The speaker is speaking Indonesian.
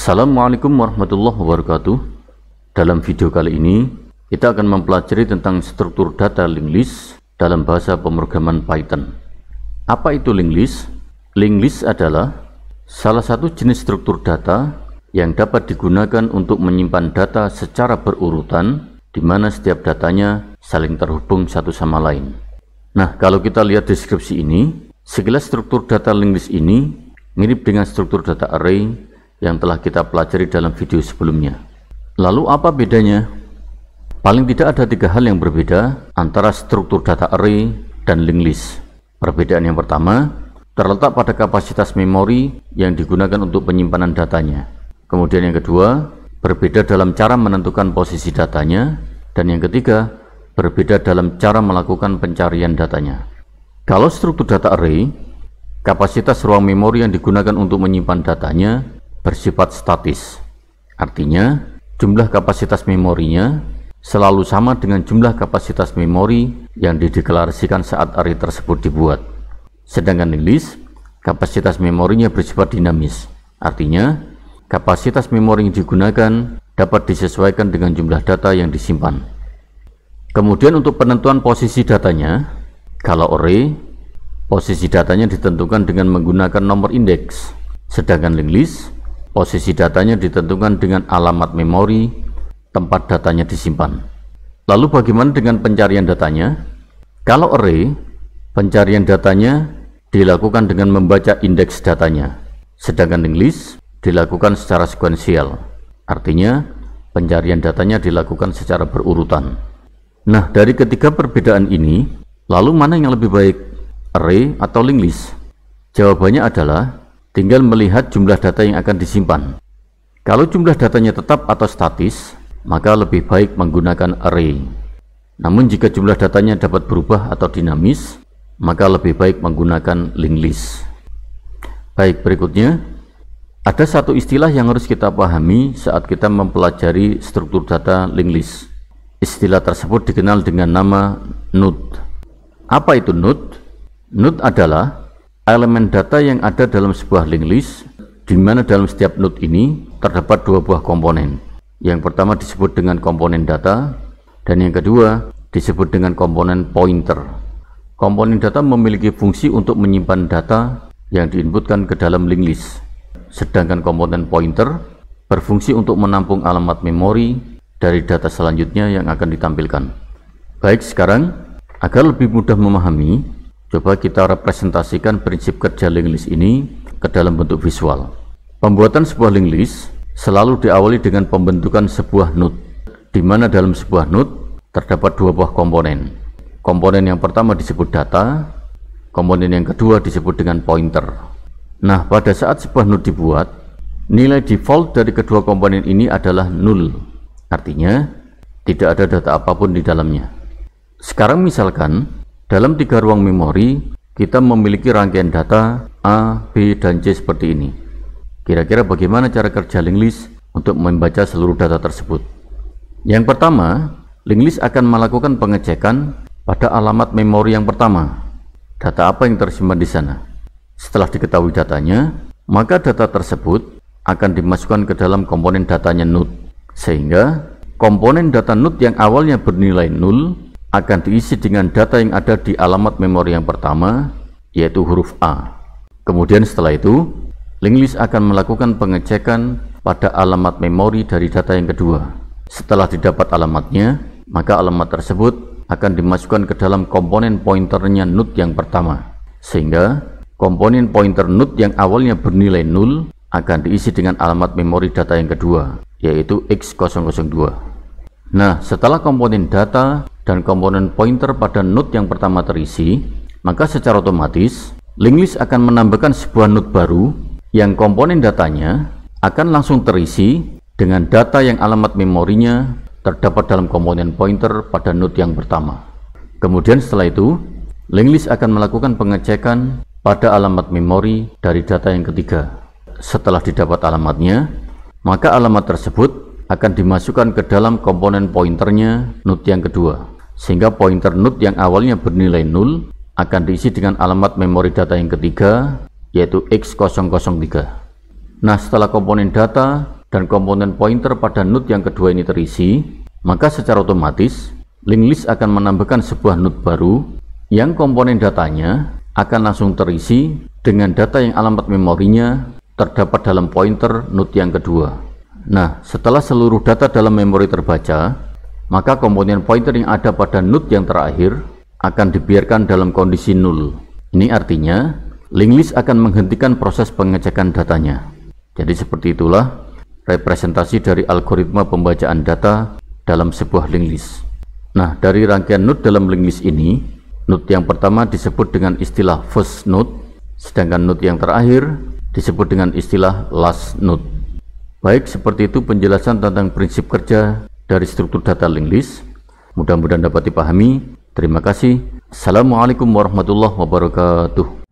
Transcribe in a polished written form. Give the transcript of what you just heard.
Assalamualaikum warahmatullahi wabarakatuh. Dalam video kali ini kita akan mempelajari tentang struktur data linked list dalam bahasa pemrograman Python. Apa itu linked list? Linked list adalah salah satu jenis struktur data yang dapat digunakan untuk menyimpan data secara berurutan, di mana setiap datanya saling terhubung satu sama lain. Nah, kalau kita lihat deskripsi ini, sekilas struktur data linked list ini mirip dengan struktur data array yang telah kita pelajari dalam video sebelumnya. Lalu apa bedanya? Paling tidak ada 3 hal yang berbeda antara struktur data array dan linked list. Perbedaan yang pertama terletak pada kapasitas memori yang digunakan untuk penyimpanan datanya. Kemudian yang kedua, berbeda dalam cara menentukan posisi datanya. Dan yang ketiga, berbeda dalam cara melakukan pencarian datanya. Kalau struktur data array, kapasitas ruang memori yang digunakan untuk menyimpan datanya bersifat statis. Artinya, jumlah kapasitas memorinya selalu sama dengan jumlah kapasitas memori yang dideklarasikan saat array tersebut dibuat. Sedangkan linked list, kapasitas memorinya bersifat dinamis. Artinya, kapasitas memori yang digunakan dapat disesuaikan dengan jumlah data yang disimpan. Kemudian untuk penentuan posisi datanya, kalau array, posisi datanya ditentukan dengan menggunakan nomor indeks. Sedangkan linked list, posisi datanya ditentukan dengan alamat memori tempat datanya disimpan. Lalu bagaimana dengan pencarian datanya? Kalau array, pencarian datanya dilakukan dengan membaca indeks datanya. Sedangkan linked list dilakukan secara sekuensial. Artinya, pencarian datanya dilakukan secara berurutan. Nah, dari ketiga perbedaan ini, lalu mana yang lebih baik, array atau linked list? Jawabannya adalah tinggal melihat jumlah data yang akan disimpan. Kalau jumlah datanya tetap atau statis, maka lebih baik menggunakan array. Namun jika jumlah datanya dapat berubah atau dinamis, maka lebih baik menggunakan linked list. Baik, berikutnya ada satu istilah yang harus kita pahami saat kita mempelajari struktur data linked list. Istilah tersebut dikenal dengan nama node. Apa itu node? Node adalah elemen data yang ada dalam sebuah linked list, di mana dalam setiap node ini terdapat 2 buah komponen. Yang pertama disebut dengan komponen data, dan yang kedua disebut dengan komponen pointer. Komponen data memiliki fungsi untuk menyimpan data yang diinputkan ke dalam linked list. Sedangkan komponen pointer berfungsi untuk menampung alamat memori dari data selanjutnya yang akan ditampilkan. Baik, sekarang agar lebih mudah memahami, coba kita representasikan prinsip kerja linked list ini ke dalam bentuk visual. Pembuatan sebuah linked list selalu diawali dengan pembentukan sebuah node, di mana dalam sebuah node terdapat 2 buah komponen. Komponen yang pertama disebut data, komponen yang kedua disebut dengan pointer. Nah, pada saat sebuah node dibuat, nilai default dari kedua komponen ini adalah null. Artinya, tidak ada data apapun di dalamnya. Sekarang misalkan dalam 3 ruang memori, kita memiliki rangkaian data A, B, dan C seperti ini. Kira-kira bagaimana cara kerja linked list untuk membaca seluruh data tersebut? Yang pertama, linked list akan melakukan pengecekan pada alamat memori yang pertama. Data apa yang tersimpan di sana? Setelah diketahui datanya, maka data tersebut akan dimasukkan ke dalam komponen datanya node. Sehingga komponen data node yang awalnya bernilai 0 akan diisi dengan data yang ada di alamat memori yang pertama, yaitu huruf A. Kemudian setelah itu, linked list akan melakukan pengecekan pada alamat memori dari data yang kedua. Setelah didapat alamatnya, maka alamat tersebut akan dimasukkan ke dalam komponen pointernya node yang pertama. Sehingga komponen pointer node yang awalnya bernilai 0 akan diisi dengan alamat memori data yang kedua, yaitu X002. Nah, setelah komponen data dan komponen pointer pada node yang pertama terisi, maka secara otomatis linked list akan menambahkan sebuah node baru yang komponen datanya akan langsung terisi dengan data yang alamat memorinya terdapat dalam komponen pointer pada node yang pertama. Kemudian setelah itu, linked list akan melakukan pengecekan pada alamat memori dari data yang ketiga. Setelah didapat alamatnya, maka alamat tersebut akan dimasukkan ke dalam komponen pointernya node yang kedua, sehingga pointer node yang awalnya bernilai 0 akan diisi dengan alamat memori data yang ketiga, yaitu X003. Nah, setelah komponen data dan komponen pointer pada node yang kedua ini terisi, maka secara otomatis linked list akan menambahkan sebuah node baru yang komponen datanya akan langsung terisi dengan data yang alamat memorinya terdapat dalam pointer node yang kedua. Nah, setelah seluruh data dalam memori terbaca, maka komponen pointer yang ada pada node yang terakhir akan dibiarkan dalam kondisi null. Ini artinya linked list akan menghentikan proses pengecekan datanya. Jadi seperti itulah representasi dari algoritma pembacaan data dalam sebuah linked list. Nah, dari rangkaian node dalam linked list ini, node yang pertama disebut dengan istilah first node, sedangkan node yang terakhir disebut dengan istilah last node. Baik, seperti itu penjelasan tentang prinsip kerja dari struktur data linked list. Mudah-mudahan dapat dipahami. Terima kasih. Assalamualaikum warahmatullahi wabarakatuh.